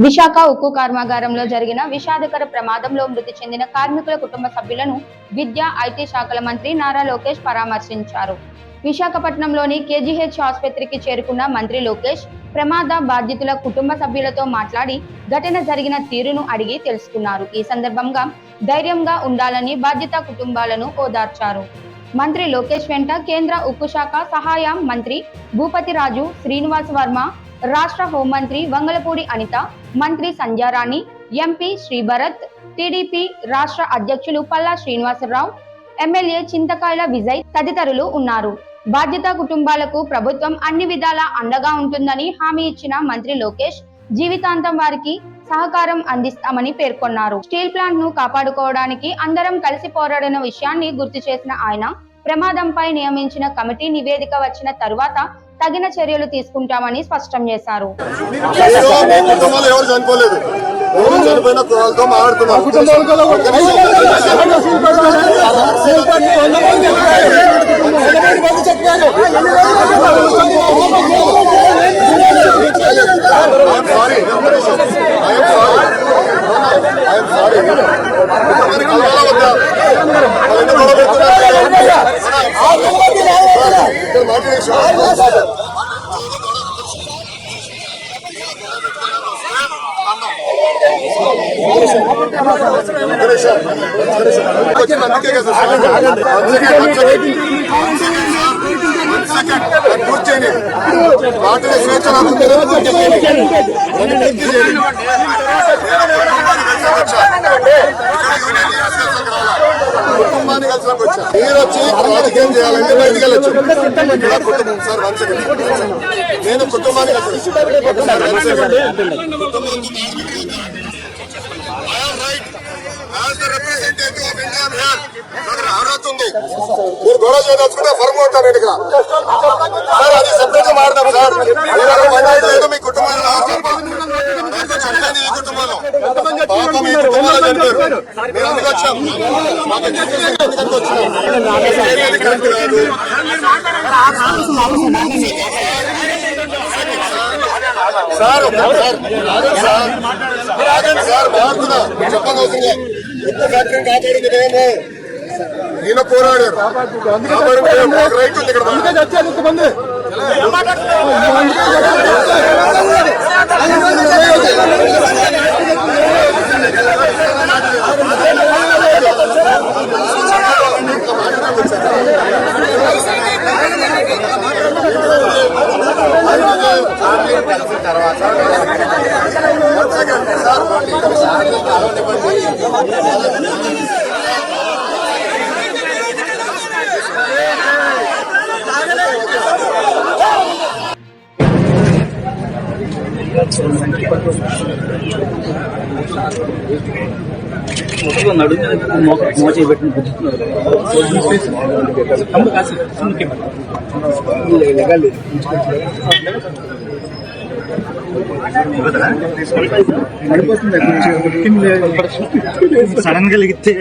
విశాఖ ఉక్కు కర్మాగారంలో జరిగిన విషాదకర ప్రమాదంలో మృతి చెందిన కార్మికుల కుటుంబ సభ్యులను విద్యా, ఐటీ శాఖల మంత్రి నారా లోకేష్ పరామర్శించారు. విశాఖపట్నంలోని కేజీహెచ్ ఆసుపత్రికి చేరుకున్న మంత్రి లోకేష్ ప్రమాద బాధితుల కుటుంబ సభ్యులతో మాట్లాడి ఘటన జరిగిన తీరును అడిగి తెలుసుకున్నారు. ఈ సందర్భంగా ధైర్యంగా ఉండాలని బాధిత కుటుంబాలను ఓదార్చారు. మంత్రి లోకేష్ వెంట కేంద్ర ఉక్కు శాఖ సహాయ మంత్రి భూపతి రాజు శ్రీనివాస్ వర్మ, రాష్ట్ర హోంమంత్రి వంగలపూడి అనిత, మంత్రి సంధ్యారాణి, ఎంపీ శ్రీభరత్, టీడీపీ రాష్ట్ర అధ్యక్షులు పల్లా శ్రీనివాసరావు, ఎమ్మెల్యే చింతకాయల విజయ్ తదితరులు ఉన్నారు. బాధిత కుటుంబాలకు ప్రభుత్వం అన్ని విధాలా అండగా ఉంటుందని హామీ ఇచ్చిన మంత్రి లోకేష్ జీవితాంతం వారికి సహకారం అందిస్తామని పేర్కొన్నారు. స్టీల్ ప్లాంట్ ను కాపాడుకోవడానికి అందరం కలిసి పోరాడిన విషయాన్ని గుర్తు చేసిన ఆయన ప్రమాదంపై నియమించిన కమిటీ నివేదిక వచ్చిన తరువాత తగిన చర్యలు తీసుకుంటామని స్పష్టం చేశారు. మీరు వచ్చి రాజకీయం చేయాలంటే బయటికి వెళ్ళొచ్చు. నేను కుటుంబానికి మీరు గొడవ చేయదలుచుకుంటే ఫర్మ్ కొట్టాను ఇక్కడ సార్. అది సెపరేట్ గా మాట్లాడతాం సార్. లేదు మీ కుటుంబంలో చెప్పండి. ఈ కుటుంబంలో పాపం మీ కుటుంబంలో చనిపోయారు. మీరు అందుకు వచ్చాం. మాకు ఎందుకు వచ్చినాం సార్. రాజండి సార్, మారుతున్నా చెప్పనవుతుంది. ఉక్కు ఫ్యాక్టరీని కాపాడింది మేము. ఈయన పోరాడారు కాబట్టి రైట్ ఉంది ఇక్కడ. సడన్ గా లిగితే